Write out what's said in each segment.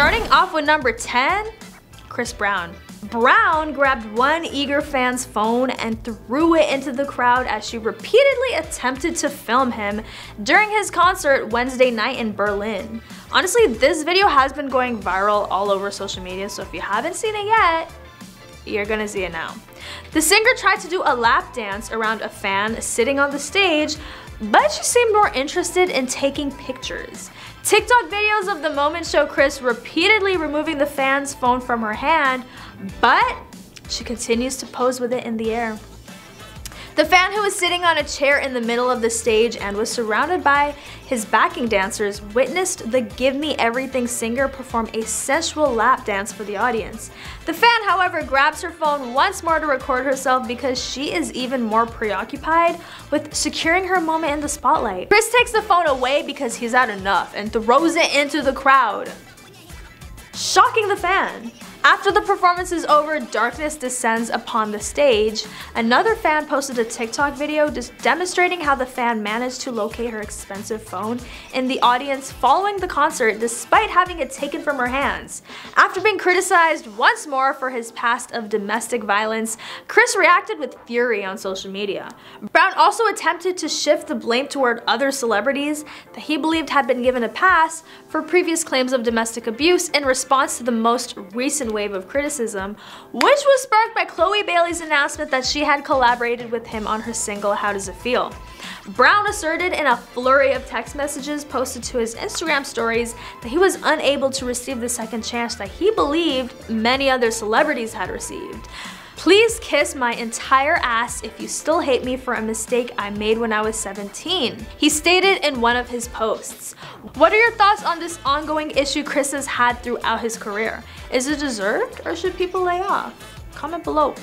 Starting off with number 10, Chris Brown. Brown grabbed one eager fan's phone and threw it into the crowd as she repeatedly attempted to film him during his concert Wednesday night in Berlin. Honestly, this video has been going viral all over social media, so if you haven't seen it yet, you're gonna see it now. The singer tried to do a lap dance around a fan sitting on the stage, but she seemed more interested in taking pictures. TikTok videos of the moment show Chris repeatedly removing the fan's phone from her hand, but she continues to pose with it in the air. The fan, who was sitting on a chair in the middle of the stage and was surrounded by his backing dancers, witnessed the Give Me Everything singer perform a sensual lap dance for the audience. The fan, however, grabs her phone once more to record herself because she is even more preoccupied with securing her moment in the spotlight. Chris takes the phone away because he's had enough and throws it into the crowd, shocking the fan. After the performance is over, darkness descends upon the stage. Another fan posted a TikTok video demonstrating how the fan managed to locate her expensive phone in the audience following the concert despite having it taken from her hands. After being criticized once more for his past of domestic violence, Chris reacted with fury on social media. Brown also attempted to shift the blame toward other celebrities that he believed had been given a pass for previous claims of domestic abuse in response to the most recent wave of criticism, which was sparked by Chloe Bailey's announcement that she had collaborated with him on her single How Does It Feel. Brown asserted in a flurry of text messages posted to his Instagram stories that he was unable to receive the second chance that he believed many other celebrities had received. Please kiss my entire ass if you still hate me for a mistake I made when I was 17, he stated in one of his posts. What are your thoughts on this ongoing issue Chris has had throughout his career? Is it deserved or should people lay off? Comment below.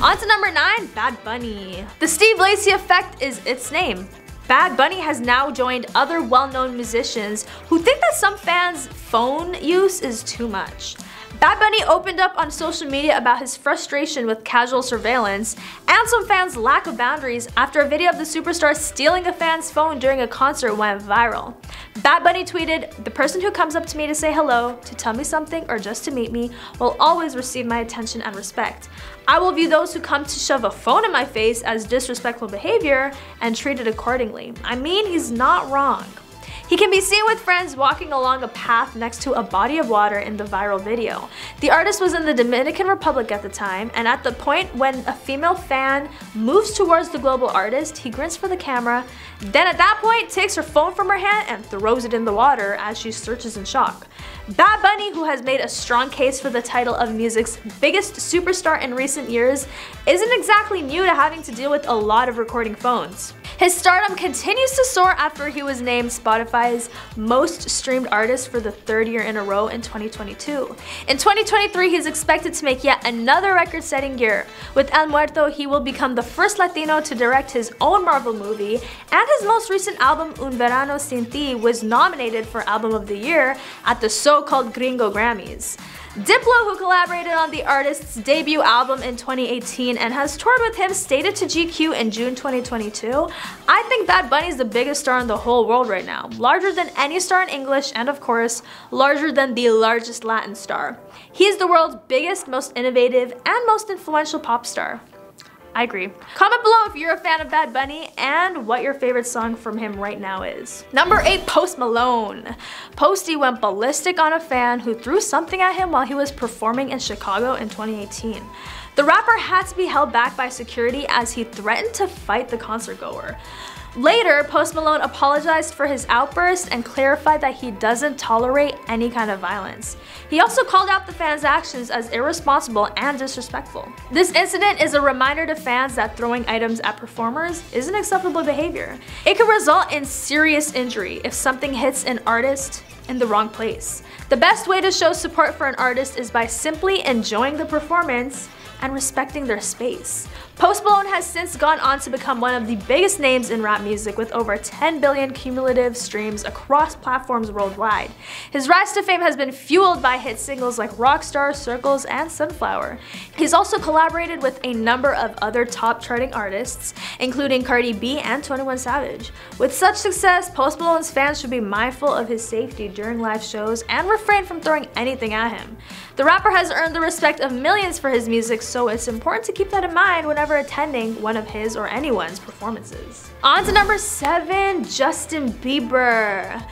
On to number 9, Bad Bunny. The Steve Lacy effect is its name. Bad Bunny has now joined other well-known musicians who think that some fans' phone use is too much. Bad Bunny opened up on social media about his frustration with casual surveillance and some fans' lack of boundaries after a video of the superstar stealing a fan's phone during a concert went viral. Bad Bunny tweeted, "The person who comes up to me to say hello, to tell me something, or just to meet me will always receive my attention and respect. I will view those who come to shove a phone in my face as disrespectful behavior and treat it accordingly." I mean, he's not wrong. He can be seen with friends walking along a path next to a body of water in the viral video. The artist was in the Dominican Republic at the time, and at the point when a female fan moves towards the global artist, he grins for the camera, then at that point takes her phone from her hand and throws it in the water as she searches in shock. Bad Bunny, who has made a strong case for the title of music's biggest superstar in recent years, isn't exactly new to having to deal with a lot of recording phones. His stardom continues to soar after he was named Spotify's most streamed artist for the 3rd year in a row in 2022. In 2023, he's expected to make yet another record-setting year. With El Muerto, he will become the first Latino to direct his own Marvel movie, and his most recent album, Un Verano Sin Ti, was nominated for Album of the Year at the so-called Gringo Grammys. Diplo, who collaborated on the artist's debut album in 2018 and has toured with him, stated to GQ in June 2022, "I think Bad Bunny is the biggest star in the whole world right now, larger than any star in English and of course, larger than the largest Latin star. He is the world's biggest, most innovative, and most influential pop star." I agree. Comment below if you're a fan of Bad Bunny and what your favorite song from him right now is. Number 8, Post Malone. Posty went ballistic on a fan who threw something at him while he was performing in Chicago in 2018. The rapper had to be held back by security as he threatened to fight the concert goer. Later, Post Malone apologized for his outburst and clarified that he doesn't tolerate any kind of violence. He also called out the fans' actions as irresponsible and disrespectful. This incident is a reminder to fans that throwing items at performers isn't acceptable behavior. It can result in serious injury if something hits an artist in the wrong place. The best way to show support for an artist is by simply enjoying the performance and respecting their space. Post Malone has since gone on to become one of the biggest names in rap music with over 10 billion cumulative streams across platforms worldwide. His rise to fame has been fueled by hit singles like Rockstar, Circles, and Sunflower. He's also collaborated with a number of other top charting artists, including Cardi B and 21 Savage. With such success, Post Malone's fans should be mindful of his safety during live shows and refrain from throwing anything at him. The rapper has earned the respect of millions for his music, so it's important to keep that in mind whenever attending one of his or anyone's performances. On to number 7, Justin Bieber.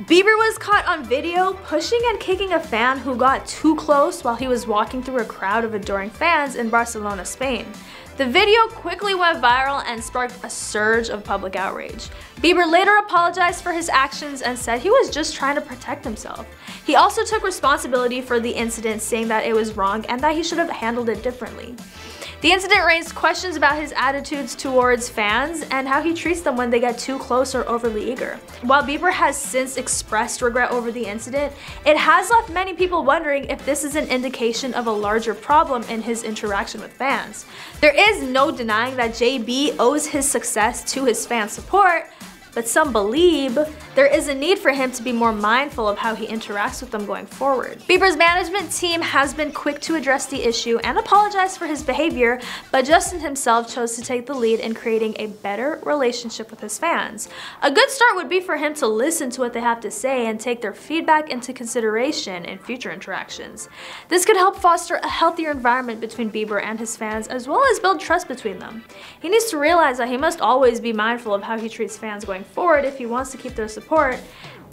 Bieber was caught on video pushing and kicking a fan who got too close while he was walking through a crowd of adoring fans in Barcelona, Spain. The video quickly went viral and sparked a surge of public outrage. Bieber later apologized for his actions and said he was just trying to protect himself. He also took responsibility for the incident, saying that it was wrong and that he should have handled it differently. The incident raised questions about his attitudes towards fans and how he treats them when they get too close or overly eager. While Bieber has since expressed regret over the incident, it has left many people wondering if this is an indication of a larger problem in his interaction with fans. There is no denying that JB owes his success to his fan support, but some believe there is a need for him to be more mindful of how he interacts with them going forward. Bieber's management team has been quick to address the issue and apologize for his behavior, but Justin himself chose to take the lead in creating a better relationship with his fans. A good start would be for him to listen to what they have to say and take their feedback into consideration in future interactions. This could help foster a healthier environment between Bieber and his fans, as well as build trust between them. He needs to realize that he must always be mindful of how he treats fans going forward if he wants to keep their support,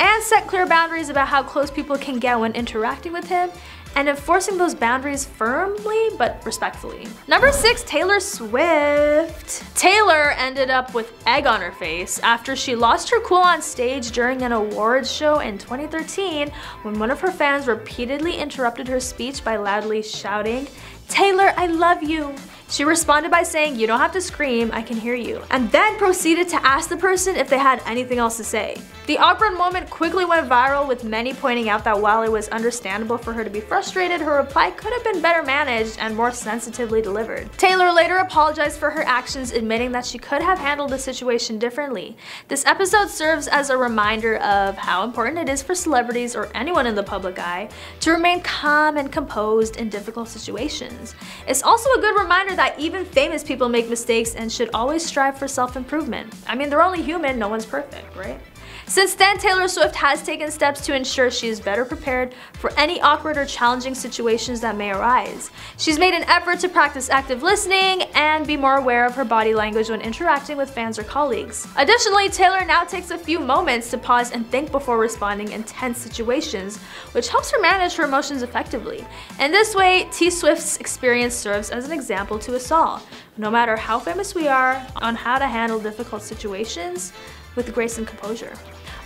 and set clear boundaries about how close people can get when interacting with him, and enforcing those boundaries firmly but respectfully. Number 6, Taylor Swift. Taylor ended up with egg on her face after she lost her cool on stage during an awards show in 2013 when one of her fans repeatedly interrupted her speech by loudly shouting, "Taylor, I love you." She responded by saying, "You don't have to scream, I can hear you," and then proceeded to ask the person if they had anything else to say. The awkward moment quickly went viral, with many pointing out that while it was understandable for her to be frustrated, her reply could have been better managed and more sensitively delivered. Taylor later apologized for her actions, admitting that she could have handled the situation differently. This episode serves as a reminder of how important it is for celebrities or anyone in the public eye to remain calm and composed in difficult situations. It's also a good reminder that even famous people make mistakes and should always strive for self-improvement. I mean, they're only human, no one's perfect, right? Since then, Taylor Swift has taken steps to ensure she is better prepared for any awkward or challenging situations that may arise. She's made an effort to practice active listening and be more aware of her body language when interacting with fans or colleagues. Additionally, Taylor now takes a few moments to pause and think before responding in tense situations, which helps her manage her emotions effectively. In this way, T Swift's experience serves as an example to us all, no matter how famous we are, on how to handle difficult situations with grace and composure.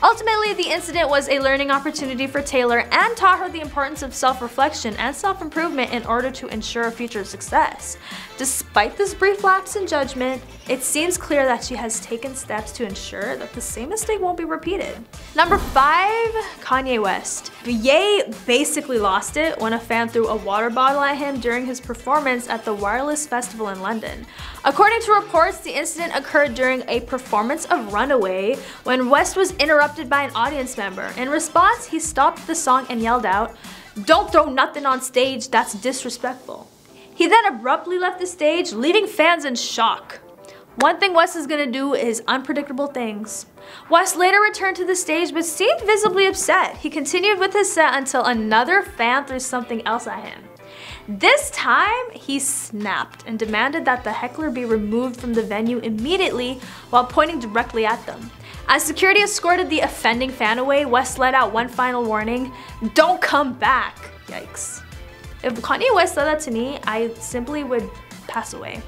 Ultimately, the incident was a learning opportunity for Taylor and taught her the importance of self-reflection and self-improvement in order to ensure future success. Despite this brief lapse in judgment, it seems clear that she has taken steps to ensure that the same mistake won't be repeated. Number 5, Kanye West. Ye basically lost it when a fan threw a water bottle at him during his performance at the Wireless Festival in London. According to reports, the incident occurred during a performance of Runaway when West was interrupted by an audience member. In response, he stopped the song and yelled out, "Don't throw nothing on stage, that's disrespectful." He then abruptly left the stage, leaving fans in shock. One thing West is gonna do is unpredictable things. West later returned to the stage but seemed visibly upset. He continued with his set until another fan threw something else at him. This time, he snapped and demanded that the heckler be removed from the venue immediately while pointing directly at them. As security escorted the offending fan away, West let out one final warning, "Don't come back." Yikes. If Kanye West said that to me, I simply would pass away.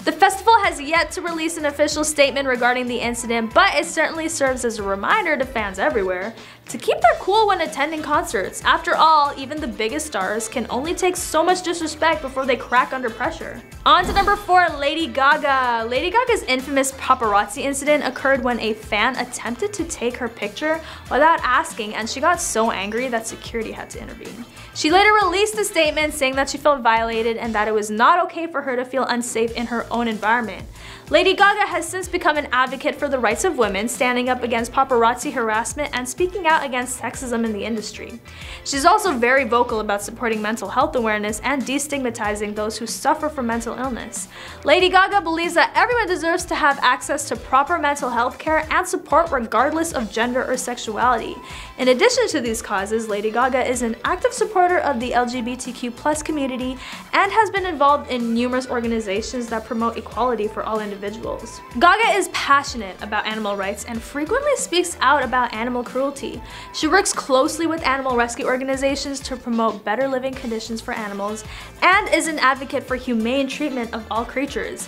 The festival has yet to release an official statement regarding the incident, but it certainly serves as a reminder to fans everywhere to keep their cool when attending concerts. After all, even the biggest stars can only take so much disrespect before they crack under pressure. On to number 4, Lady Gaga. Lady Gaga's infamous paparazzi incident occurred when a fan attempted to take her picture without asking, and she got so angry that security had to intervene. She later released a statement saying that she felt violated and that it was not okay for her to feel unsafe in her own environment. Lady Gaga has since become an advocate for the rights of women, standing up against paparazzi harassment and speaking out against sexism in the industry. She's also very vocal about supporting mental health awareness and destigmatizing those who suffer from mental illness. Lady Gaga believes that everyone deserves to have access to proper mental health care and support regardless of gender or sexuality. In addition to these causes, Lady Gaga is an active supporter of the LGBTQ+ community and has been involved in numerous organizations that promote equality for all individuals. Gaga is passionate about animal rights and frequently speaks out about animal cruelty. She works closely with animal rescue organizations to promote better living conditions for animals and is an advocate for humane treatment of all creatures.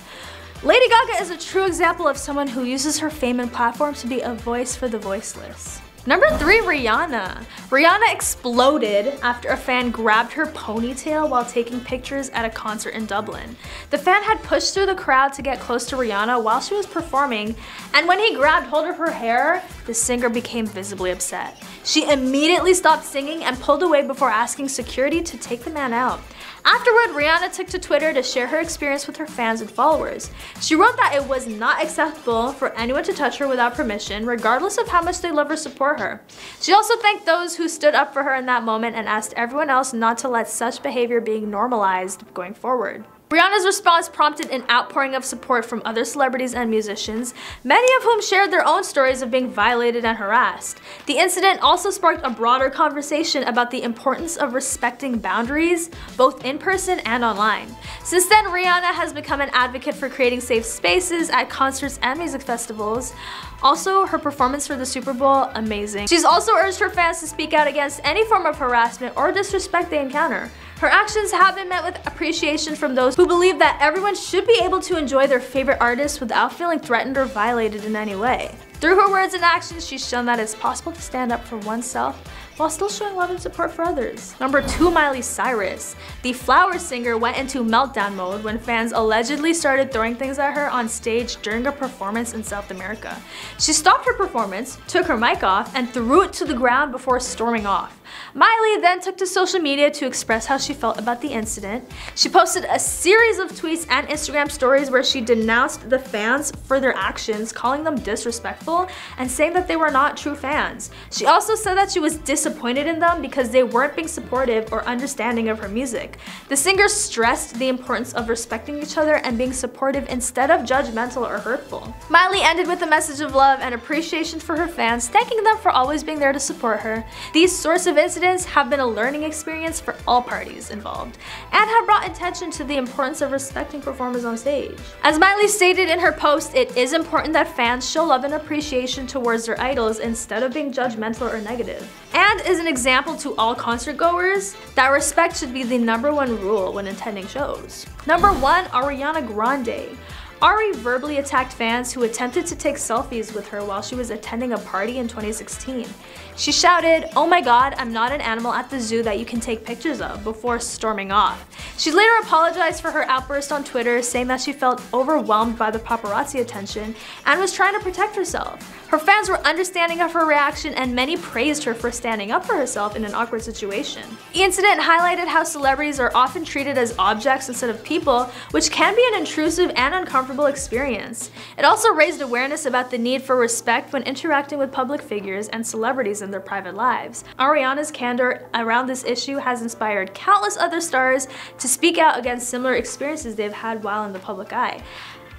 Lady Gaga is a true example of someone who uses her fame and platform to be a voice for the voiceless. Number 3, Rihanna. Rihanna exploded after a fan grabbed her ponytail while taking pictures at a concert in Dublin. The fan had pushed through the crowd to get close to Rihanna while she was performing, and when he grabbed hold of her hair, the singer became visibly upset. She immediately stopped singing and pulled away before asking security to take the man out. Afterward, Rihanna took to Twitter to share her experience with her fans and followers. She wrote that it was not acceptable for anyone to touch her without permission, regardless of how much they love or support her. She also thanked those who stood up for her in that moment and asked everyone else not to let such behavior be normalized going forward. Rihanna's response prompted an outpouring of support from other celebrities and musicians, many of whom shared their own stories of being violated and harassed. The incident also sparked a broader conversation about the importance of respecting boundaries, both in person and online. Since then, Rihanna has become an advocate for creating safe spaces at concerts and music festivals. Also, her performance for the Super Bowl, amazing. She's also urged her fans to speak out against any form of harassment or disrespect they encounter. Her actions have been met with appreciation from those who believe that everyone should be able to enjoy their favorite artists without feeling threatened or violated in any way. Through her words and actions, she's shown that it's possible to stand up for oneself while still showing love and support for others. Number 2, Miley Cyrus. The Flower singer went into meltdown mode when fans allegedly started throwing things at her on stage during a performance in South America. She stopped her performance, took her mic off, and threw it to the ground before storming off. Miley then took to social media to express how she felt about the incident. She posted a series of tweets and Instagram stories where she denounced the fans for their actions, calling them disrespectful and saying that they were not true fans. She also said that she was disappointed in them because they weren't being supportive or understanding of her music. The singer stressed the importance of respecting each other and being supportive instead of judgmental or hurtful. Miley ended with a message of love and appreciation for her fans, thanking them for always being there to support her. These sorts of incidents have been a learning experience for all parties involved and have brought attention to the importance of respecting performers on stage. As Miley stated in her post, it is important that fans show love and appreciation towards their idols instead of being judgmental or negative. And is an example to all concert goers that respect should be the #1 rule when attending shows. Number 1, Ariana Grande. Ari verbally attacked fans who attempted to take selfies with her while she was attending a party in 2016. She shouted, "Oh my god, I'm not an animal at the zoo that you can take pictures of," before storming off. She later apologized for her outburst on Twitter, saying that she felt overwhelmed by the paparazzi attention and was trying to protect herself. Her fans were understanding of her reaction and many praised her for standing up for herself in an awkward situation. The incident highlighted how celebrities are often treated as objects instead of people, which can be an intrusive and uncomfortable experience. It also raised awareness about the need for respect when interacting with public figures and celebrities in their private lives. Ariana's candor around this issue has inspired countless other stars to speak out against similar experiences they've had while in the public eye.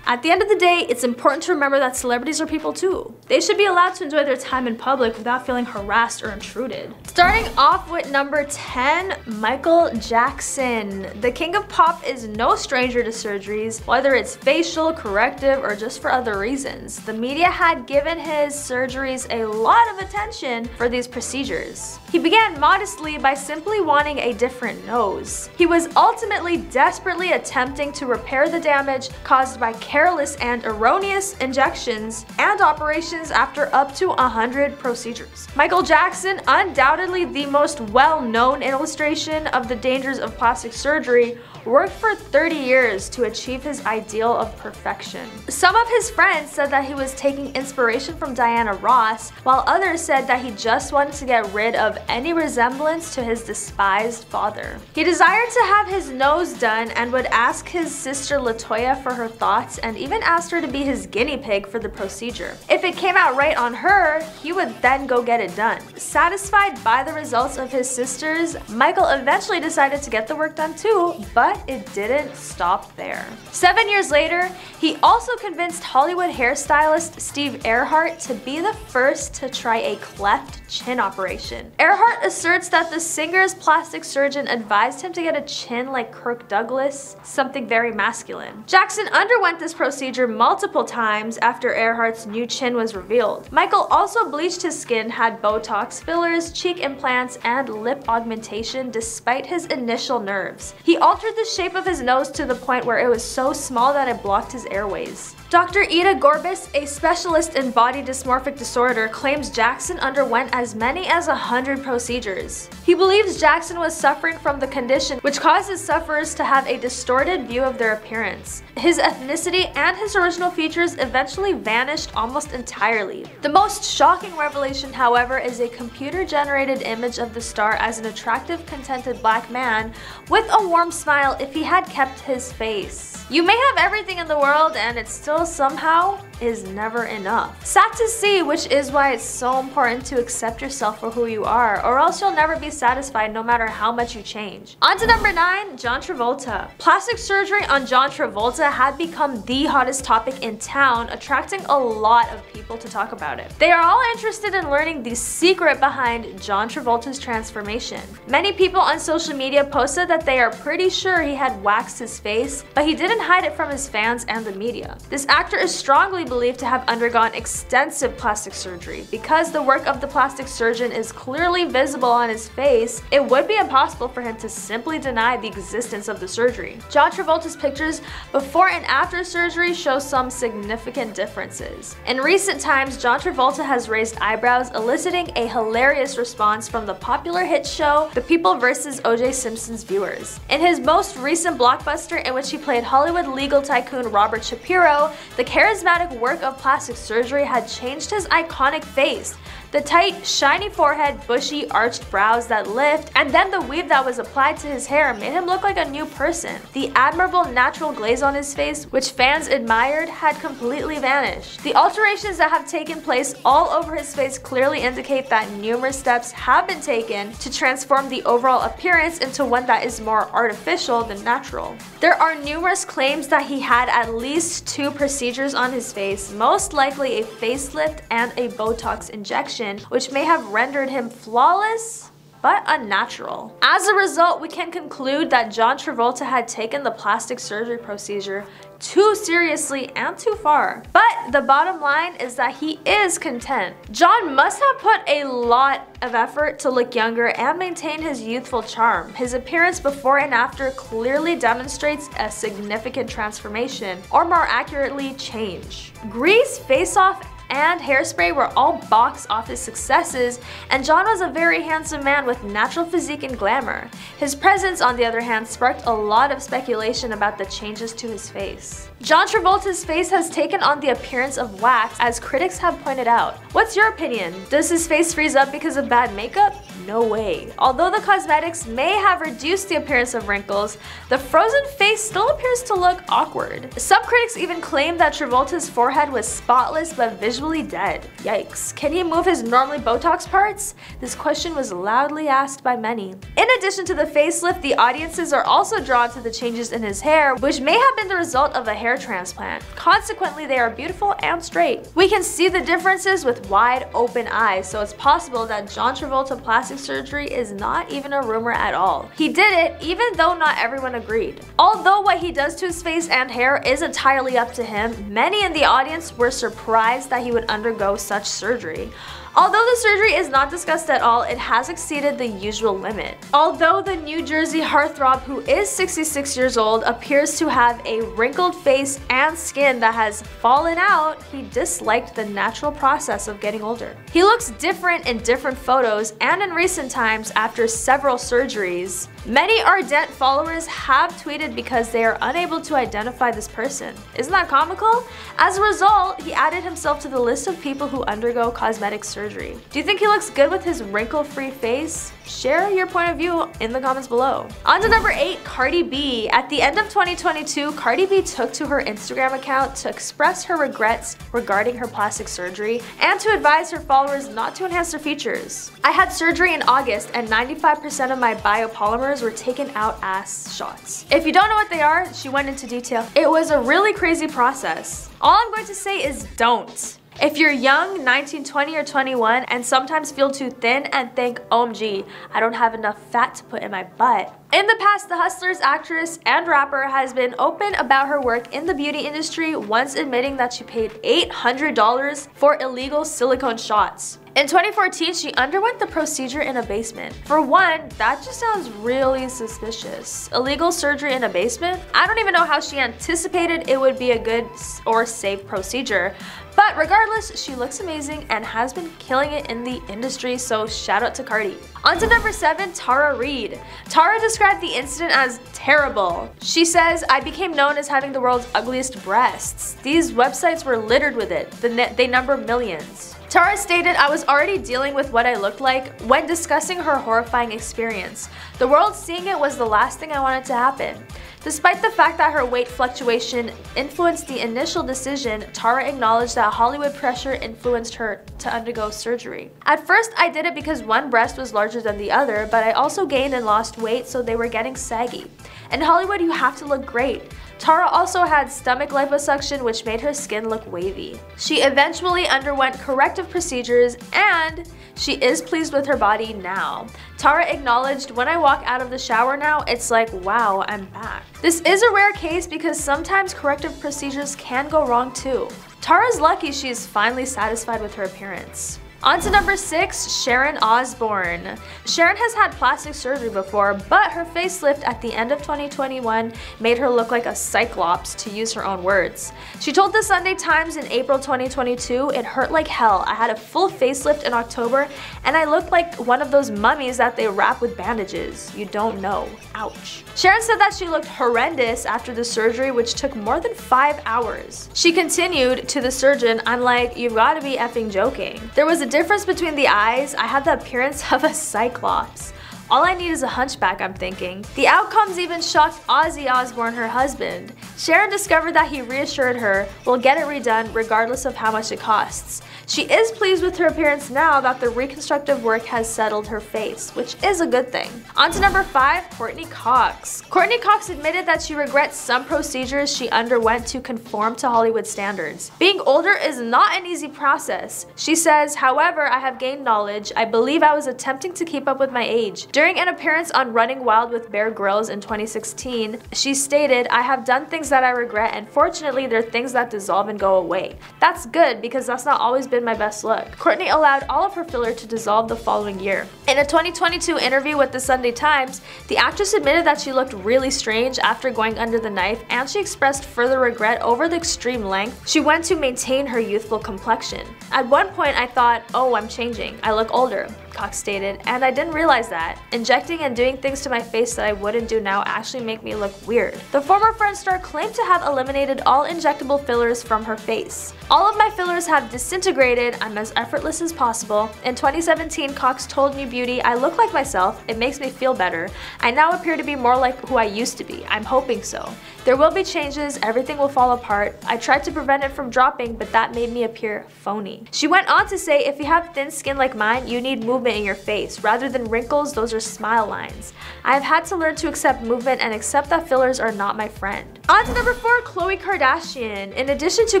At the end of the day, it's important to remember that celebrities are people too. They should be allowed to enjoy their time in public without feeling harassed or intruded. Starting off with number 10, Michael Jackson. The king of pop is no stranger to surgeries, whether it's facial, corrective, or just for other reasons. The media had given his surgeries a lot of attention for these procedures. He began modestly by simply wanting a different nose. He was ultimately desperately attempting to repair the damage caused by careless and erroneous injections and operations after up to 100 procedures. Michael Jackson, undoubtedly the most well-known illustration of the dangers of plastic surgery, worked for 30 years to achieve his ideal of perfection. Some of his friends said that he was taking inspiration from Diana Ross, while others said that he just wanted to get rid of any resemblance to his despised father. He desired to have his nose done and would ask his sister LaToya for her thoughts and even asked her to be his guinea pig for the procedure. If it came out right on her, he would then go get it done. Satisfied by the results of his sisters, Michael eventually decided to get the work done too, but it didn't stop there. 7 years later, he also convinced Hollywood hairstylist Steve Earhart to be the first to try a cleft chin operation. Earhart asserts that the singer's plastic surgeon advised him to get a chin like Kirk Douglas, something very masculine. Jackson underwent this procedure multiple times after Earhart's new chin was revealed. Michael also bleached his skin, had Botox, fillers, cheek implants, and lip augmentation despite his initial nerves. He altered the shape of his nose to the point where it was so small that it blocked his airways. Dr. Ida Gorbis, a specialist in body dysmorphic disorder, claims Jackson underwent as many as 100 procedures. He believes Jackson was suffering from the condition, which causes sufferers to have a distorted view of their appearance. His ethnicity and his original features eventually vanished almost entirely. The most shocking revelation, however, is a computer-generated image of the star as an attractive, contented black man with a warm smile if he had kept his face. You may have everything in the world and it still somehow is never enough. Sad to see, which is why it's so important to accept yourself for who you are, or else you'll never be satisfied no matter how much you change. On to number 9, John Travolta. Plastic surgery on John Travolta had become the hottest topic in town, attracting a lot of people to talk about it. They are all interested in learning the secret behind John Travolta's transformation. Many people on social media posted that they are pretty sure he had waxed his face, but he didn't hide it from his fans and the media. This actor is strongly believed to have undergone extensive plastic surgery. Because the work of the plastic surgeon is clearly visible on his face, it would be impossible for him to simply deny the existence of the surgery. John Travolta's pictures before and after surgery show some significant differences. In recent times, John Travolta has raised eyebrows, eliciting a hilarious response from the popular hit show The People vs. O.J. Simpson's viewers. In his most recent blockbuster, in which he played Hollywood legal tycoon Robert Shapiro, the charismatic work of plastic surgery had changed his iconic face. The tight, shiny forehead, bushy, arched brows that lift, and then the weave that was applied to his hair made him look like a new person. The admirable natural glaze on his face, which fans admired, had completely vanished. The alterations that have taken place all over his face clearly indicate that numerous steps have been taken to transform the overall appearance into one that is more artificial than natural. There are numerous claims that he had at least 2 procedures on his face, most likely a facelift and a Botox injection, which may have rendered him flawless but unnatural. As a result, we can conclude that John Travolta had taken the plastic surgery procedure too seriously and too far. But the bottom line is that he is content. John must have put a lot of effort to look younger and maintain his youthful charm. His appearance before and after clearly demonstrates a significant transformation, or more accurately, change. Grease, Face Off, and Hairspray were all box office successes, and John was a very handsome man with natural physique and glamour. His presence, on the other hand, sparked a lot of speculation about the changes to his face. John Travolta's face has taken on the appearance of wax, as critics have pointed out. What's your opinion? Does his face freeze up because of bad makeup? No way. Although the cosmetics may have reduced the appearance of wrinkles, the frozen face still appears to look awkward. Some critics even claim that Travolta's forehead was spotless but visually dead. Yikes. Can he move his normally Botox parts? This question was loudly asked by many. In addition to the facelift, the audiences are also drawn to the changes in his hair, which may have been the result of a hair transplant. Consequently, they are beautiful and straight. We can see the differences with wide open eyes, so it's possible that John Travolta plastic surgery is not even a rumor at all. He did it even though not everyone agreed. Although what he does to his face and hair is entirely up to him, many in the audience were surprised that he would undergo such surgery. Although the surgery is not discussed at all, it has exceeded the usual limit. Although the New Jersey heartthrob, who is 66 years old, appears to have a wrinkled face and skin that has fallen out, he disliked the natural process of getting older. He looks different in different photos and in recent times after several surgeries. Many ardent followers have tweeted because they are unable to identify this person. Isn't that comical? As a result, he added himself to the list of people who undergo cosmetic surgery. Do you think he looks good with his wrinkle-free face? Share your point of view in the comments below. On to number 8, Cardi B. At the end of 2022, Cardi B took to her Instagram account to express her regrets regarding her plastic surgery and to advise her followers not to enhance their features. I had surgery in August and 95% of my biopolymers were taken out as shots. If you don't know what they are, she went into detail. It was a really crazy process. All I'm going to say is don't. If you're young, 19, 20, or 21, and sometimes feel too thin and think, OMG, I don't have enough fat to put in my butt. In the past, the Hustlers actress and rapper has been open about her work in the beauty industry, once admitting that she paid $800 for illegal silicone shots. In 2014, she underwent the procedure in a basement. For one, that just sounds really suspicious. Illegal surgery in a basement? I don't even know how she anticipated it would be a good or safe procedure. But regardless, she looks amazing and has been killing it in the industry, so shout out to Cardi. On to number 7, Tara Reid. Tara described the incident as terrible. She says, I became known as having the world's ugliest breasts. These websites were littered with it. They number millions. Tara stated, I was already dealing with what I looked like when discussing her horrifying experience. The world seeing it was the last thing I wanted to happen. Despite the fact that her weight fluctuation influenced the initial decision, Tara acknowledged that Hollywood pressure influenced her to undergo surgery. At first, I did it because one breast was larger than the other, but I also gained and lost weight, so they were getting saggy. In Hollywood, you have to look great. Tara also had stomach liposuction, which made her skin look wavy. She eventually underwent corrective procedures and she is pleased with her body now. Tara acknowledged, when I walk out of the shower now, it's like, wow, I'm back. This is a rare case because sometimes corrective procedures can go wrong too. Tara's lucky she's finally satisfied with her appearance. On to number 6, Sharon Osbourne. Sharon has had plastic surgery before, but her facelift at the end of 2021 made her look like a cyclops, to use her own words. She told the Sunday Times in April 2022, it hurt like hell. I had a full facelift in October and I looked like one of those mummies that they wrap with bandages. You don't know. Ouch. Sharon said that she looked horrendous after the surgery, which took more than 5 hours. She continued to the surgeon, I'm like, you've got to be effing joking. There was a difference between the eyes. I had the appearance of a cyclops. All I need is a hunchback, I'm thinking. The outcomes even shocked Ozzy Osbourne, her husband. Sharon discovered that he reassured her, we'll get it redone regardless of how much it costs. She is pleased with her appearance now that the reconstructive work has settled her face, which is a good thing. On to number 5, Courtney Cox. Courtney Cox admitted that she regrets some procedures she underwent to conform to Hollywood standards. Being older is not an easy process. She says, however, I have gained knowledge. I believe I was attempting to keep up with my age. During an appearance on Running Wild with Bear Grylls in 2016, she stated, I have done things that I regret and fortunately they're things that dissolve and go away. That's good because that's not always been my best look. Courtney allowed all of her filler to dissolve the following year. In a 2022 interview with the Sunday Times, the actress admitted that she looked really strange after going under the knife and she expressed further regret over the extreme length she went to maintain her youthful complexion. At one point I thought, oh, I'm changing. I look older, Cox stated, and I didn't realize that. Injecting and doing things to my face that I wouldn't do now actually make me look weird. The former Friends star claimed to have eliminated all injectable fillers from her face. All of my fillers have disintegrated, I'm as effortless as possible. In 2017, Cox told New Beauty, I look like myself, it makes me feel better. I now appear to be more like who I used to be. I'm hoping so. There will be changes, everything will fall apart. I tried to prevent it from dropping, but that made me appear phony. She went on to say, if you have thin skin like mine, you need movement movement in your face. Rather than wrinkles, those are smile lines. I've had to learn to accept movement and accept that fillers are not my friend. On to number 4, Khloe Kardashian. In addition to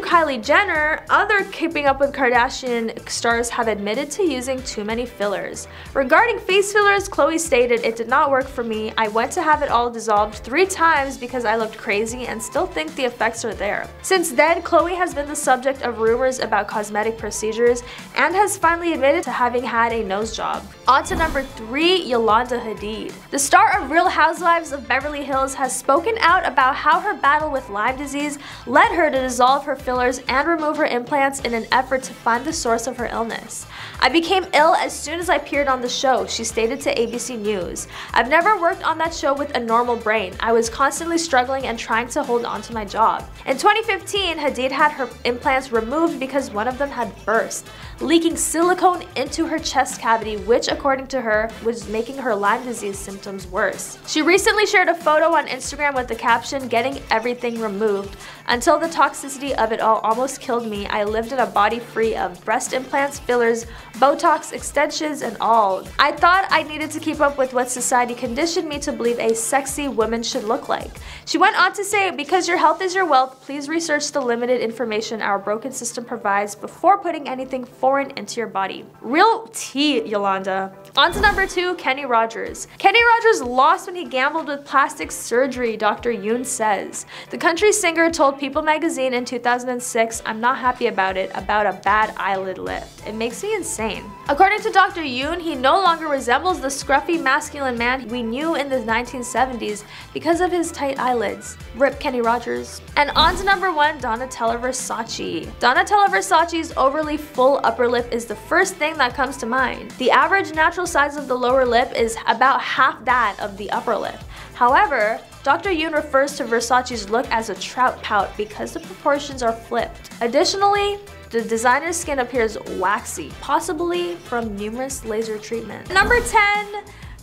Kylie Jenner, other Keeping Up with Kardashian stars have admitted to using too many fillers. Regarding face fillers, Khloe stated, "It did not work for me. I went to have it all dissolved 3 times because I looked crazy and still think the effects are there." Since then, Khloe has been the subject of rumors about cosmetic procedures and has finally admitted to having had a nose job. On to number 3, Yolanda Hadid. The star of Real Housewives of Beverly Hills has spoken out about how her battle with Lyme disease led her to dissolve her fillers and remove her implants in an effort to find the source of her illness. "I became ill as soon as I appeared on the show," she stated to ABC News. "I've never worked on that show with a normal brain. I was constantly struggling and trying to hold on to my job." In 2015, Hadid had her implants removed because one of them had burst, leaking silicone into her chest cavity, which according to her was making her Lyme disease symptoms worse. She recently shared a photo on Instagram with the caption, "Getting everything removed. Until the toxicity of it all almost killed me, I lived in a body free of breast implants, fillers, Botox, extensions, and all. I thought I needed to keep up with what society conditioned me to believe a sexy woman should look like." She went on to say, "Because your health is your wealth, please research the limited information our broken system provides before putting anything foreign into your body." Real tea, Yolanda. On to number 2, Kenny Rogers. Kenny Rogers lost when he gambled with plastic surgery, Dr. Yoon says. The country singer told People magazine in 2006, "I'm not happy about it, about a bad eyelid lift. It makes me insane." According to Dr. Yoon, he no longer resembles the scruffy masculine man we knew in the 1970s because of his tight eyelids. Rip Kenny Rogers. And on to number 1, Donatella Versace. Donatella Versace's overly full upper lip is the first thing that comes to mind. The average natural size of the lower lip is about half that of the upper lip. However, Dr. Yoon refers to Versace's look as a trout pout because the proportions are flipped. Additionally, the designer's skin appears waxy, possibly from numerous laser treatments. Number 10.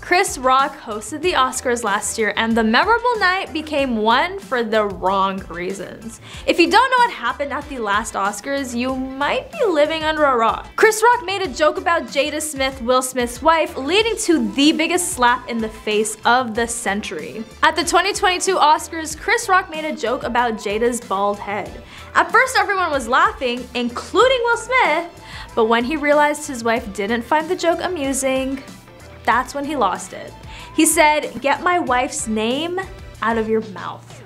Chris Rock hosted the Oscars last year, and the memorable night became one for the wrong reasons. If you don't know what happened at the last Oscars, you might be living under a rock. Chris Rock made a joke about Jada Smith, Will Smith's wife, leading to the biggest slap in the face of the century. At the 2022 Oscars, Chris Rock made a joke about Jada's bald head. At first, everyone was laughing, including Will Smith, but when he realized his wife didn't find the joke amusing, that's when he lost it. He said, "Get my wife's name out of your mouth."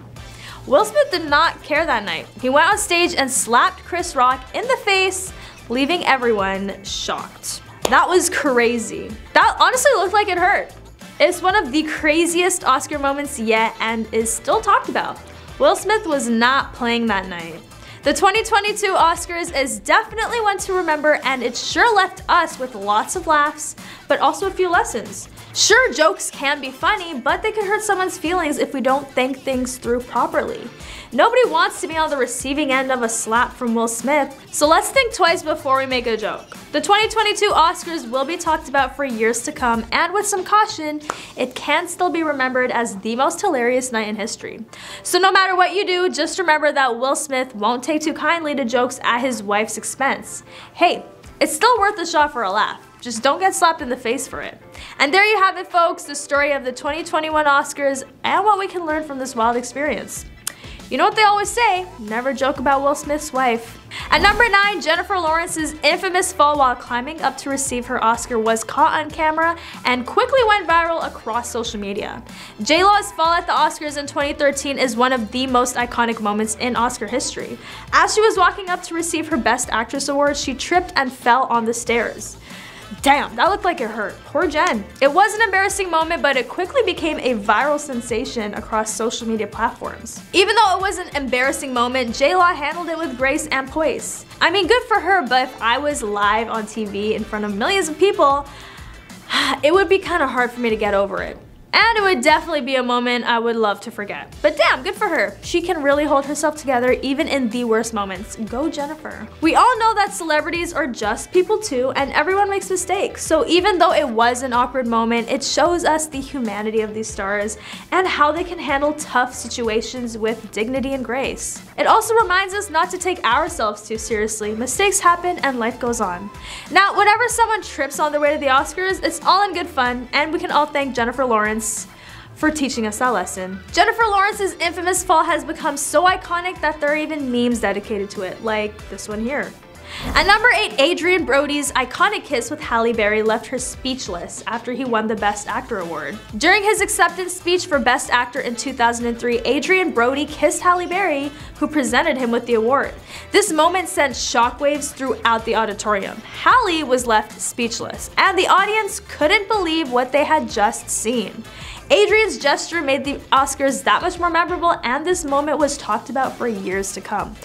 Will Smith did not care that night. He went on stage and slapped Chris Rock in the face, leaving everyone shocked. That was crazy. That honestly looked like it hurt. It's one of the craziest Oscar moments yet and is still talked about. Will Smith was not playing that night. The 2022 Oscars is definitely one to remember, and it sure left us with lots of laughs, but also a few lessons. Sure, jokes can be funny, but they can hurt someone's feelings if we don't think things through properly. Nobody wants to be on the receiving end of a slap from Will Smith, so let's think twice before we make a joke. The 2022 Oscars will be talked about for years to come, and with some caution, it can still be remembered as the most hilarious night in history. So no matter what you do, just remember that Will Smith won't take too kindly to jokes at his wife's expense. Hey, it's still worth a shot for a laugh. Just don't get slapped in the face for it. And there you have it, folks, the story of the 2021 Oscars and what we can learn from this wild experience. You know what they always say, never joke about Will Smith's wife. At number 9, Jennifer Lawrence's infamous fall while climbing up to receive her Oscar was caught on camera and quickly went viral across social media. J-Law's fall at the Oscars in 2013 is one of the most iconic moments in Oscar history. As she was walking up to receive her Best Actress award, she tripped and fell on the stairs. Damn, that looked like it hurt. Poor Jen. It was an embarrassing moment, but it quickly became a viral sensation across social media platforms. Even though it was an embarrassing moment, J-Law handled it with grace and poise. I mean, good for her, but if I was live on TV in front of millions of people, it would be kind of hard for me to get over it. And it would definitely be a moment I would love to forget. But damn, good for her. She can really hold herself together even in the worst moments. Go Jennifer. We all know that celebrities are just people too, and everyone makes mistakes. So even though it was an awkward moment, it shows us the humanity of these stars and how they can handle tough situations with dignity and grace. It also reminds us not to take ourselves too seriously. Mistakes happen and life goes on. Now, whenever someone trips on their way to the Oscars, it's all in good fun, and we can all thank Jennifer Lawrence for teaching us that lesson. Jennifer Lawrence's infamous fall has become so iconic that there are even memes dedicated to it, like this one here. At number 8, Adrien Brody's iconic kiss with Halle Berry left her speechless after he won the Best Actor award. During his acceptance speech for Best Actor in 2003, Adrien Brody kissed Halle Berry, who presented him with the award. This moment sent shockwaves throughout the auditorium. Halle was left speechless, and the audience couldn't believe what they had just seen. Adrien's gesture made the Oscars that much more memorable, and this moment was talked about for years to come.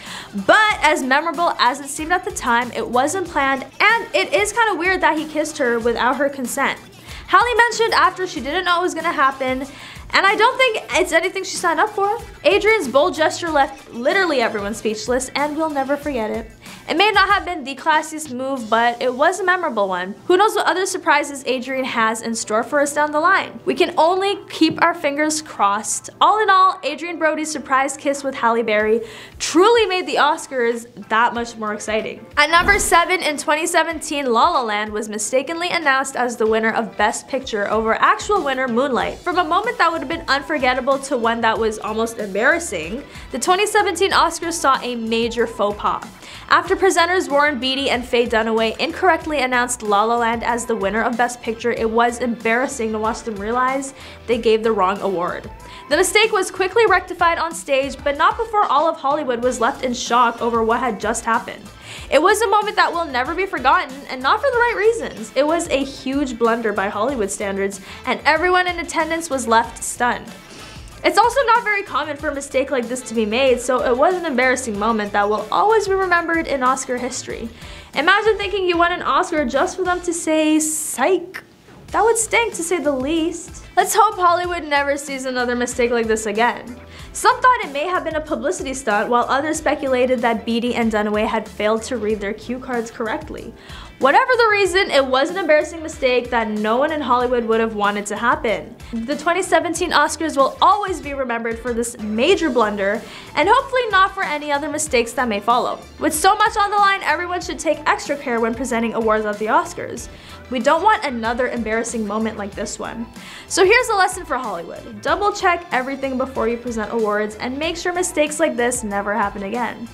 But as memorable as it seemed at the time, it wasn't planned, and it is kind of weird that he kissed her without her consent. Halle mentioned after she didn't know it was gonna happen, and I don't think it's anything she signed up for. Adrien's bold gesture left literally everyone speechless, and we'll never forget it. It may not have been the classiest move, but it was a memorable one. Who knows what other surprises Adrien has in store for us down the line? We can only keep our fingers crossed. All in all, Adrien Brody's surprise kiss with Halle Berry truly made the Oscars that much more exciting. At number 7, in 2017, La La Land was mistakenly announced as the winner of Best Picture over actual winner Moonlight. From a moment that would have been unforgettable to one that was almost embarrassing, the 2017 Oscars saw a major faux pas. After presenters Warren Beatty and Faye Dunaway incorrectly announced La La Land as the winner of Best Picture, it was embarrassing to watch them realize they gave the wrong award. The mistake was quickly rectified on stage, but not before all of Hollywood was left in shock over what had just happened. It was a moment that will never be forgotten, and not for the right reasons. It was a huge blunder by Hollywood standards, and everyone in attendance was left stunned. It's also not very common for a mistake like this to be made, so it was an embarrassing moment that will always be remembered in Oscar history. Imagine thinking you won an Oscar just for them to say psych. That would stink, to say the least. Let's hope Hollywood never sees another mistake like this again. Some thought it may have been a publicity stunt, while others speculated that Beatty and Dunaway had failed to read their cue cards correctly. Whatever the reason, it was an embarrassing mistake that no one in Hollywood would have wanted to happen. The 2017 Oscars will always be remembered for this major blunder, and hopefully not for any other mistakes that may follow. With so much on the line, everyone should take extra care when presenting awards at the Oscars. We don't want another embarrassing moment like this one. So here's a lesson for Hollywood. Double check everything before you present awards, and make sure mistakes like this never happen again.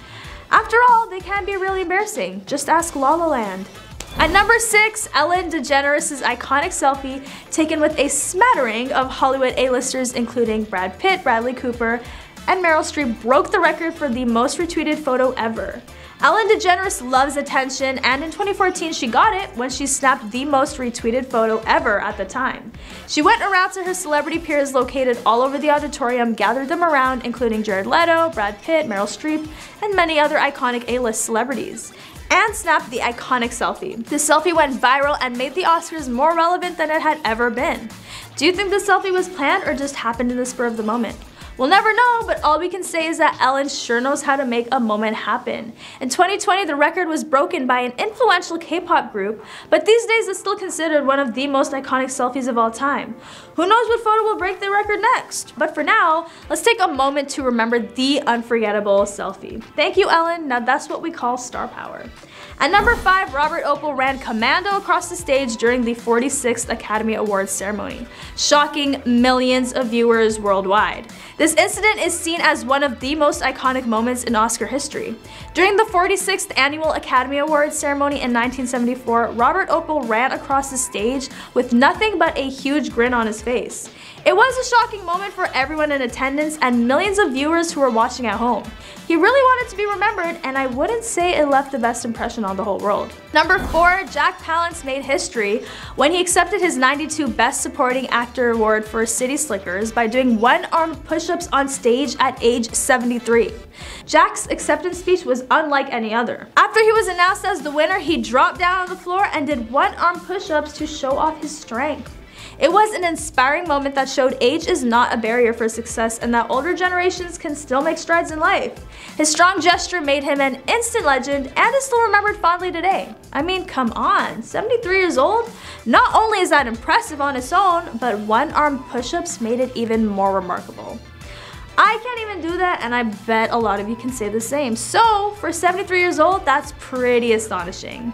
After all, they can be really embarrassing. Just ask La La Land. At number 6, Ellen DeGeneres' iconic selfie taken with a smattering of Hollywood A-listers including Brad Pitt, Bradley Cooper, and Meryl Streep broke the record for the most retweeted photo ever. Ellen DeGeneres loves attention, and in 2014 she got it when she snapped the most retweeted photo ever at the time. She went around to her celebrity peers located all over the auditorium, gathered them around, including Jared Leto, Brad Pitt, Meryl Streep, and many other iconic A-list celebrities, and snapped the iconic selfie. The selfie went viral and made the Oscars more relevant than it had ever been. Do you think the selfie was planned or just happened in the spur of the moment? We'll never know, but all we can say is that Ellen sure knows how to make a moment happen. In 2020, the record was broken by an influential K-pop group, but these days it's still considered one of the most iconic selfies of all time. Who knows what photo will break the record next? But for now, let's take a moment to remember the unforgettable selfie. Thank you, Ellen. Now that's what we call star power. At number 5, Robert Opel ran commando across the stage during the 46th Academy Awards ceremony, shocking millions of viewers worldwide. This incident is seen as one of the most iconic moments in Oscar history. During the 46th Annual Academy Awards ceremony in 1974, Robert Opel ran across the stage with nothing but a huge grin on his face. It was a shocking moment for everyone in attendance and millions of viewers who were watching at home. He really wanted to be remembered, and I wouldn't say it left the best impression on the whole world. Number 4, Jack Palance made history when he accepted his '92 Best Supporting Actor award for City Slickers by doing one-armed push-ups on stage at age 73. Jack's acceptance speech was unlike any other. After he was announced as the winner, he dropped down on the floor and did one-arm push-ups to show off his strength. It was an inspiring moment that showed age is not a barrier for success and that older generations can still make strides in life. His strong gesture made him an instant legend and is still remembered fondly today. I mean, come on, 73 years old? Not only is that impressive on its own, but one-arm push-ups made it even more remarkable. I can't even do that, and I bet a lot of you can say the same. So, for 73 years old, that's pretty astonishing.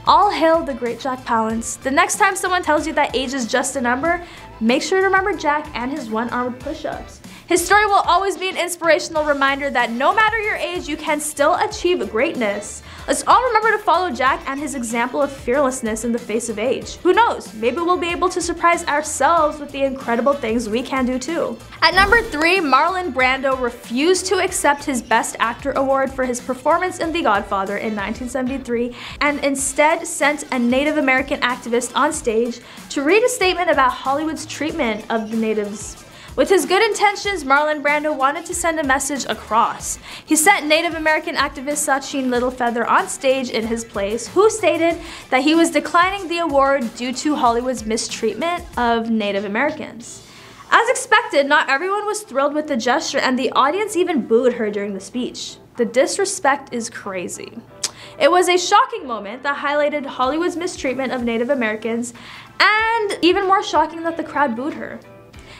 All hail the great Jack Palance. The next time someone tells you that age is just a number, make sure to remember Jack and his one-armed push-ups. His story will always be an inspirational reminder that no matter your age, you can still achieve greatness. Let's all remember to follow Jack and his example of fearlessness in the face of age. Who knows, maybe we'll be able to surprise ourselves with the incredible things we can do too. At number 3, Marlon Brando refused to accept his Best Actor award for his performance in The Godfather in 1973 and instead sent a Native American activist on stage to read a statement about Hollywood's treatment of the natives. With his good intentions, Marlon Brando wanted to send a message across. He sent Native American activist Sachin Littlefeather on stage in his place, who stated that he was declining the award due to Hollywood's mistreatment of Native Americans. As expected, not everyone was thrilled with the gesture, and the audience even booed her during the speech. The disrespect is crazy. It was a shocking moment that highlighted Hollywood's mistreatment of Native Americans, and even more shocking that the crowd booed her.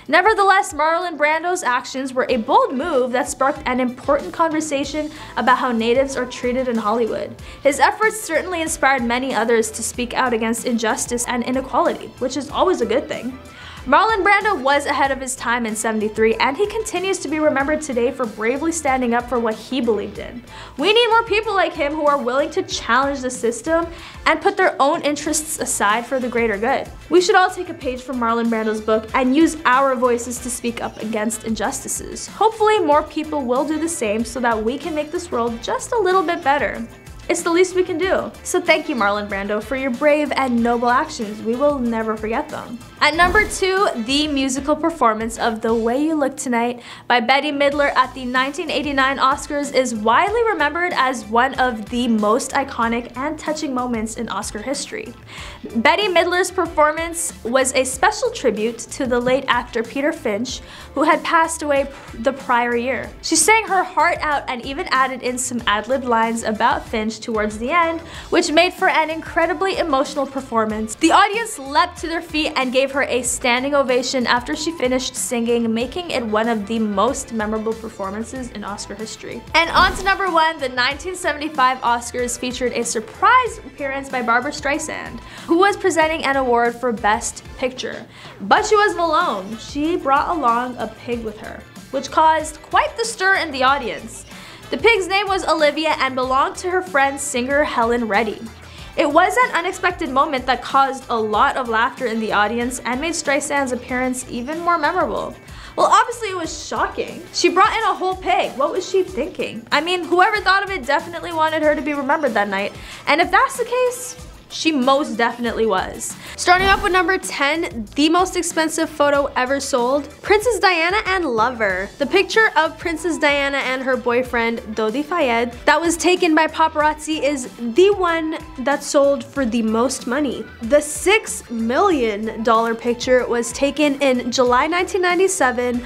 Nevertheless, Marlon Brando's actions were a bold move that sparked an important conversation about how natives are treated in Hollywood. His efforts certainly inspired many others to speak out against injustice and inequality, which is always a good thing. Marlon Brando was ahead of his time in '73, and he continues to be remembered today for bravely standing up for what he believed in. We need more people like him who are willing to challenge the system and put their own interests aside for the greater good. We should all take a page from Marlon Brando's book and use our voices to speak up against injustices. Hopefully more people will do the same so that we can make this world just a little bit better. It's the least we can do. So thank you, Marlon Brando, for your brave and noble actions. We will never forget them. At number 2, the musical performance of The Way You Look Tonight by Bette Midler at the 1989 Oscars is widely remembered as one of the most iconic and touching moments in Oscar history. Bette Midler's performance was a special tribute to the late actor Peter Finch, who had passed away the prior year. She sang her heart out and even added in some ad-lib lines about Finch towards the end, which made for an incredibly emotional performance. The audience leapt to their feet and gave her a standing ovation after she finished singing, making it one of the most memorable performances in Oscar history. And on to number 1, the 1975 Oscars featured a surprise appearance by Barbra Streisand, who was presenting an award for Best Picture. But she wasn't alone. She brought along a pig with her, which caused quite the stir in the audience. The pig's name was Olivia and belonged to her friend singer Helen Reddy. It was an unexpected moment that caused a lot of laughter in the audience and made Streisand's appearance even more memorable. Well, obviously it was shocking. She brought in a whole pig. What was she thinking? I mean, whoever thought of it definitely wanted her to be remembered that night. And if that's the case, she most definitely was. Starting off with number 10, the most expensive photo ever sold, Princess Diana and Lover. The picture of Princess Diana and her boyfriend, Dodi Fayed, that was taken by paparazzi is the one that sold for the most money. The $6 million picture was taken in July 1997,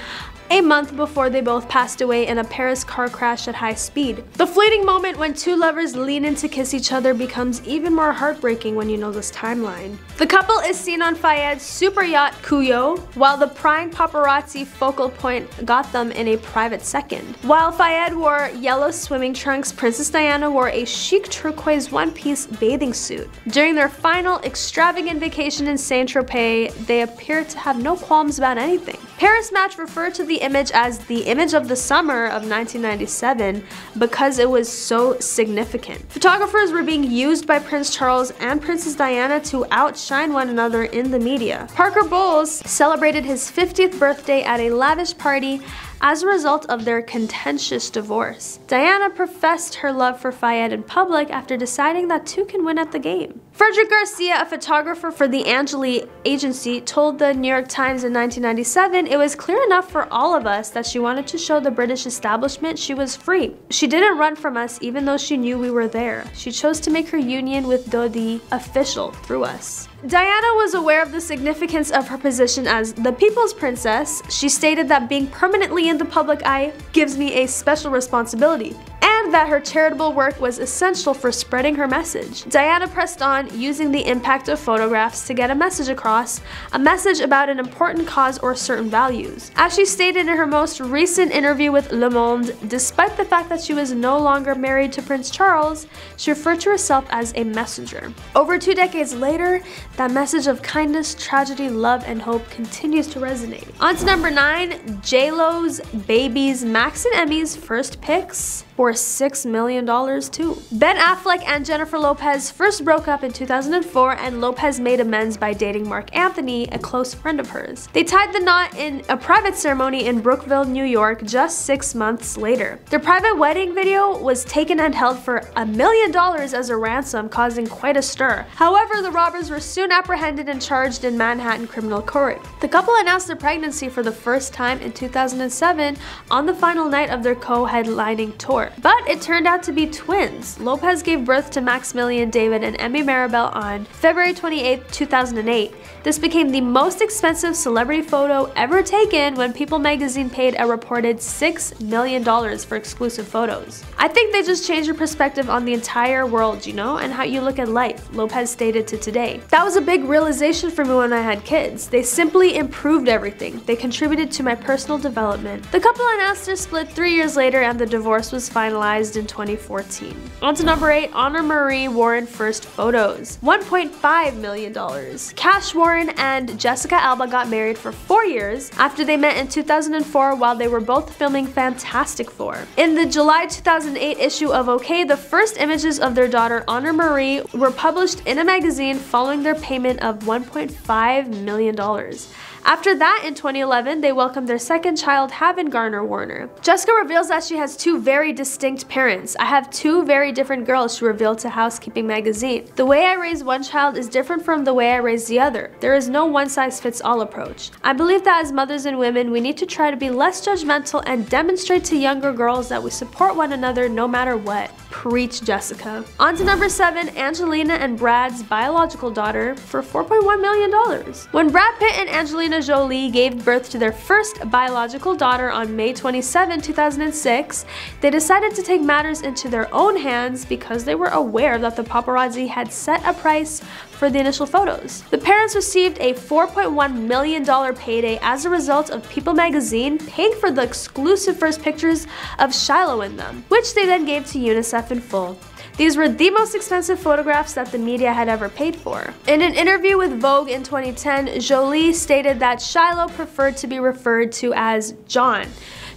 a month before they both passed away in a Paris car crash at high speed. The fleeting moment when two lovers lean in to kiss each other becomes even more heartbreaking when you know this timeline. The couple is seen on Fayed's super yacht Kuyo, while the prying paparazzi focal point got them in a private second. While Fayed wore yellow swimming trunks, Princess Diana wore a chic turquoise one-piece bathing suit. During their final extravagant vacation in Saint-Tropez, they appeared to have no qualms about anything. Paris Match referred to the image as the image of the summer of 1997 because it was so significant. Photographers were being used by Prince Charles and Princess Diana to outshine one another in the media. Parker Bowles celebrated his 50th birthday at a lavish party as a result of their contentious divorce. Diana professed her love for Fayed in public after deciding that two can win at the game. Frederick Garcia, a photographer for the Angeli agency, told the New York Times in 1997, "It was clear enough for all of us that she wanted to show the British establishment she was free. She didn't run from us even though she knew we were there. She chose to make her union with Dodi official through us." Diana was aware of the significance of her position as the People's Princess. She stated that being permanently in the public eye gives me a special responsibility, and that her charitable work was essential for spreading her message. Diana pressed on, using the impact of photographs to get a message across, a message about an important cause or certain values. As she stated in her most recent interview with Le Monde, despite the fact that she was no longer married to Prince Charles, she referred to herself as a messenger. Over 2 decades later, that message of kindness, tragedy, love, and hope continues to resonate. On to number 9, J-Lo's babies Max and Emmy's first pics for $6 million too. Ben Affleck and Jennifer Lopez first broke up in 2004, and Lopez made amends by dating Mark Anthony, a close friend of hers. They tied the knot in a private ceremony in Brookville, New York, just 6 months later. Their private wedding video was taken and held for $1 million as a ransom, causing quite a stir. However, the robbers were soon apprehended and charged in Manhattan criminal court. The couple announced their pregnancy for the first time in 2007 on the final night of their co-headlining tour. But it turned out to be twins. Lopez gave birth to Maximilian David and Emmy Maribel on February 28, 2008. This became the most expensive celebrity photo ever taken when People magazine paid a reported $6 million for exclusive photos. I think they just changed your perspective on the entire world, you know, and how you look at life, Lopez stated to Today. That was a big realization for me when I had kids. They simply improved everything. They contributed to my personal development. The couple announced their split 3 years later, and the divorce was finalized in 2014. On to number 8, Honor Marie Warren first photos. $1.5 million. Cash Warren and Jessica Alba got married for 4 years after they met in 2004 while they were both filming Fantastic Four. In the July 2008 issue of OK, the first images of their daughter Honor Marie were published in a magazine following their payment of $1.5 million. After that, in 2011, they welcomed their second child, Haven Garner Warner. Jessica reveals that she has 2 very distinct parents. I have 2 very different girls, she revealed to Housekeeping magazine. The way I raise one child is different from the way I raise the other. There is no one-size-fits-all approach. I believe that as mothers and women, we need to try to be less judgmental and demonstrate to younger girls that we support one another no matter what. Preach, Jessica. On to number 7, Angelina and Brad's biological daughter for $4.1 million. When Brad Pitt and Angelina Jolie gave birth to their first biological daughter on May 27, 2006, they decided to take matters into their own hands because they were aware that the paparazzi had set a price for the initial photos. The parents received a $4.1 million payday as a result of People magazine paying for the exclusive first pictures of Shiloh in them, which they then gave to UNICEF in full. These were the most expensive photographs that the media had ever paid for. In an interview with Vogue in 2010, Jolie stated that Shiloh preferred to be referred to as John.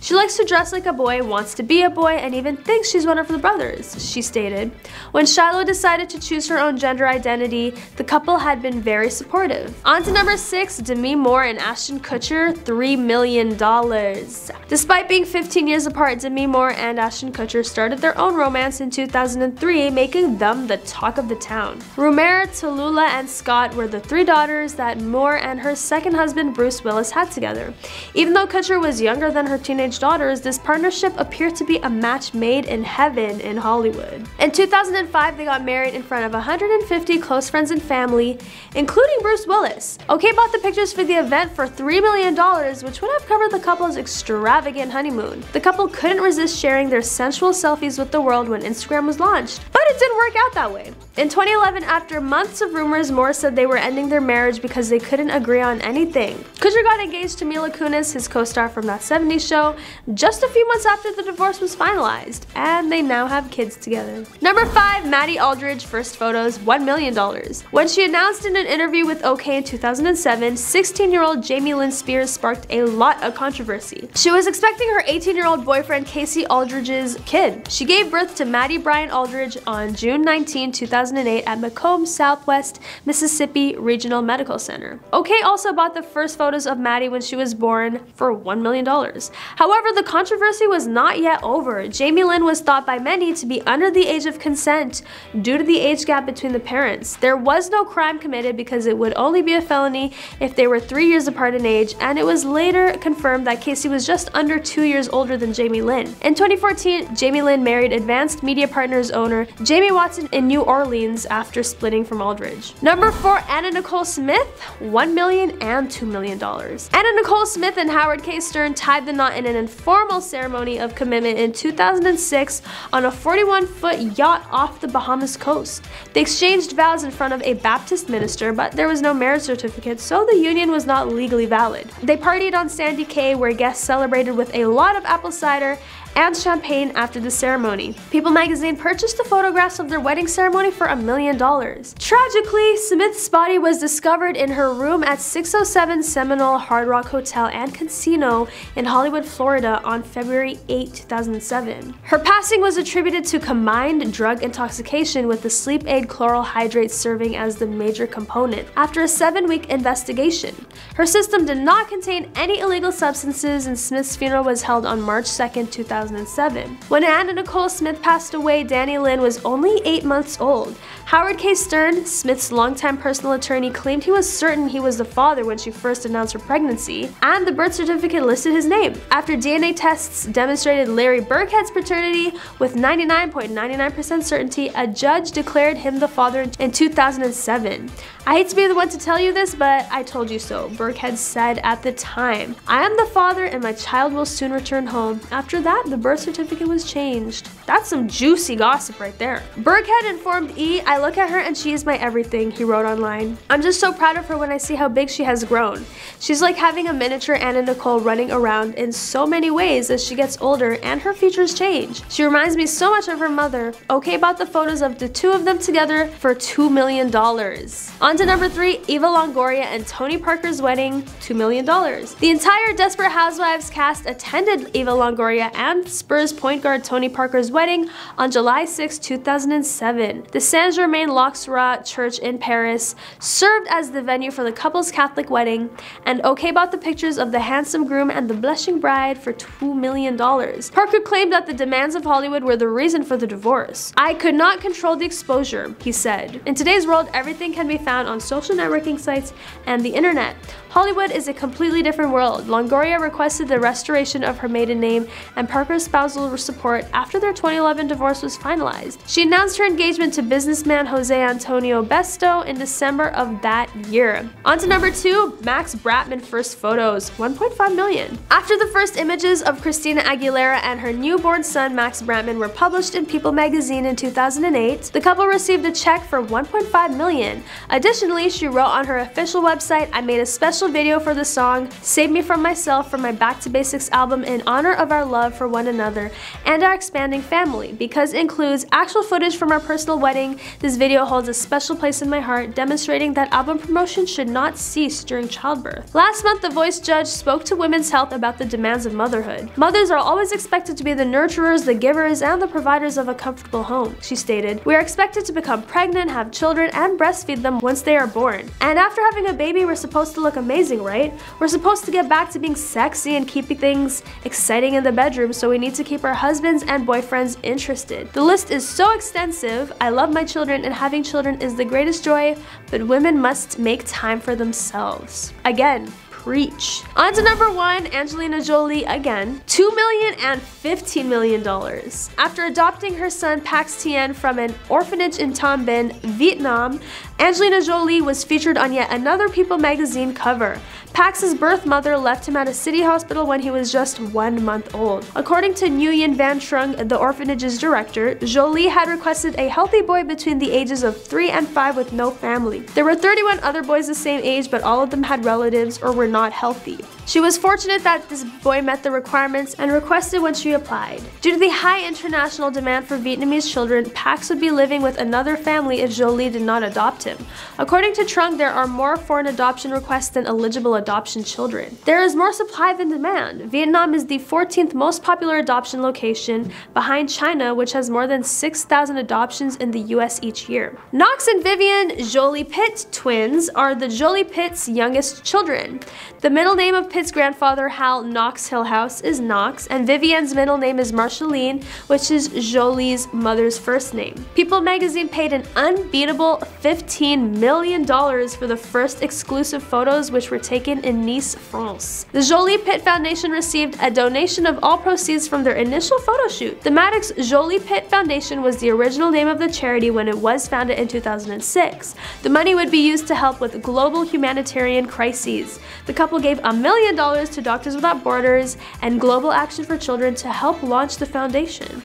She likes to dress like a boy, wants to be a boy, and even thinks she's one of the brothers, she stated. When Shiloh decided to choose her own gender identity, the couple had been very supportive. On to number 6, Demi Moore and Ashton Kutcher, $3 million. Despite being 15 years apart, Demi Moore and Ashton Kutcher started their own romance in 2003, making them the talk of the town. Rumaire, Tallulah, and Scott were the 3 daughters that Moore and her second husband Bruce Willis had together. Even though Kutcher was younger than her teenage daughters, this partnership appeared to be a match made in heaven in Hollywood. In 2005, they got married in front of 150 close friends and family, including Bruce Willis. OK bought the pictures for the event for $3 million, which would have covered the couple's extravagant honeymoon. The couple couldn't resist sharing their sensual selfies with the world when Instagram was launched, but it didn't work out that way. In 2011, after months of rumors, Moore said they were ending their marriage because they couldn't agree on anything. Kutcher got engaged to Mila Kunis, his co-star from That 70s Show, just a few months after the divorce was finalized, and they now have kids together. Number 5, Maddie Aldridge first photos, $1 million. When she announced in an interview with OK in 2007, 16-year-old Jamie Lynn Spears sparked a lot of controversy. She was expecting her 18-year-old boyfriend Casey Aldridge's kid. She gave birth to Maddie Bryan Aldridge on June 19, 2008 at Macomb Southwest Mississippi Regional Medical Center. OK also bought the first photos of Maddie when she was born for $1 million. However, the controversy was not yet over. Jamie Lynn was thought by many to be under the age of consent due to the age gap between the parents. There was no crime committed because it would only be a felony if they were 3 years apart in age, and it was later confirmed that Casey was just under 2 years older than Jamie Lynn. In 2014, Jamie Lynn married Advanced Media Partners owner Jamie Watson in New Orleans after splitting from Aldridge. Number 4, Anna Nicole Smith, $1 million and $2 million. Anna Nicole Smith and Howard K. Stern tied the knot in an informal ceremony of commitment in 2006 on a 41-foot yacht off the Bahamas coast. They exchanged vows in front of a Baptist minister, but there was no marriage certificate, so the union was not legally valid. They partied on Sandy Cay, where guests celebrated with a lot of apple cider and champagne after the ceremony. People magazine purchased the photographs of their wedding ceremony for $1 million. Tragically, Smith's body was discovered in her room at 607 Seminole Hard Rock Hotel and Casino in Hollywood, Florida on February 8, 2007. Her passing was attributed to combined drug intoxication, with the sleep aid chloral hydrate serving as the major component. After a 7-week investigation, her system did not contain any illegal substances, and Smith's funeral was held on March 2, 2007. When Anna Nicole Smith passed away, Danny Lynn was only 8 months old. Howard K. Stern, Smith's longtime personal attorney, claimed he was certain he was the father when she first announced her pregnancy, and the birth certificate listed his name. After DNA tests demonstrated Larry Burkhead's paternity with 99.99% certainty, a judge declared him the father in 2007. I hate to be the one to tell you this, but I told you so, Burkhead said at the time. I am the father and my child will soon return home. After that, the birth certificate was changed. That's some juicy gossip right there. Burkhead informed E, I look at her and she is my everything, he wrote online. I'm just so proud of her when I see how big she has grown. She's like having a miniature Anna Nicole running around in so many ways as she gets older and her features change. She reminds me so much of her mother. Okay about the photos of the two of them together for $2 million. On to number 3, Eva Longoria and Tony Parker's wedding, $2 million. The entire Desperate Housewives cast attended Eva Longoria and Spurs point guard Tony Parker's wedding on July 6, 2007. The Saint-Germain-l'Auxerrois Church in Paris served as the venue for the couple's Catholic wedding, and OK bought the pictures of the handsome groom and the blushing bride for $2 million. Parker claimed that the demands of Hollywood were the reason for the divorce. I could not control the exposure, he said. In today's world, everything can be found on social networking sites and the internet. Hollywood is a completely different world. Longoria requested the restoration of her maiden name and Parker's spousal support after their 2011 divorce was finalized. She announced her engagement to businessman Jose Antonio Besto in December of that year. On to number 2, Max Bratman first photos, $1.5 million. After the first images of Christina Aguilera and her newborn son Max Bratman were published in People magazine in 2008, the couple received a check for $1.5 million. Additionally, she wrote on her official website, I made a special video for the song Save Me From Myself from my Back to Basics album in honor of our love for one another and our expanding family. Because it includes actual footage from our personal wedding, this video holds a special place in my heart, demonstrating that album promotion should not cease during childbirth. Last month, the Voice judge spoke to Women's Health about the demands of motherhood. Mothers are always expected to be the nurturers, the givers, and the providers of a comfortable home, she stated. We are expected to become pregnant, have children, and breastfeed them once they are born. And after having a baby, we're supposed to look amazing, right? We're supposed to get back to being sexy and keeping things exciting in the bedroom, so we need to keep our husbands and boyfriends interested. The list is so extensive. I love my children and having children is the greatest joy, but women must make time for themselves. Again, preach. On to number 1, Angelina Jolie again, $2 million and $15 million. After adopting her son Pax Tien from an orphanage in Tam Binh, Vietnam, Angelina Jolie was featured on yet another People magazine cover. Pax's birth mother left him at a city hospital when he was just 1 month old. According to Nguyen Van Trung, the orphanage's director, Jolie had requested a healthy boy between the ages of 3 and 5 with no family. There were 31 other boys the same age, but all of them had relatives or were not healthy. She was fortunate that this boy met the requirements and requested when she applied. Due to the high international demand for Vietnamese children, Pax would be living with another family if Jolie did not adopt him. According to Trung, there are more foreign adoption requests than eligible adoption children. There is more supply than demand. Vietnam is the 14th most popular adoption location, behind China, which has more than 6,000 adoptions in the US each year. Knox and Vivian Jolie Pitt twins are the Jolie Pitt's youngest children. The middle name of Pitt's grandfather, Hal Knox Hillhouse, is Knox, and Vivian's middle name is Marceline, which is Jolie's mother's first name. People magazine paid an unbeatable $15 million for the first exclusive photos, which were taken in Nice, France. The Jolie Pitt Foundation received a donation of all proceeds from their initial photo shoot. The Maddox Jolie Pitt Foundation was the original name of the charity when it was founded in 2006. The money would be used to help with global humanitarian crises. The couple gave $1 million to Doctors Without Borders and Global Action for Children to help launch the foundation.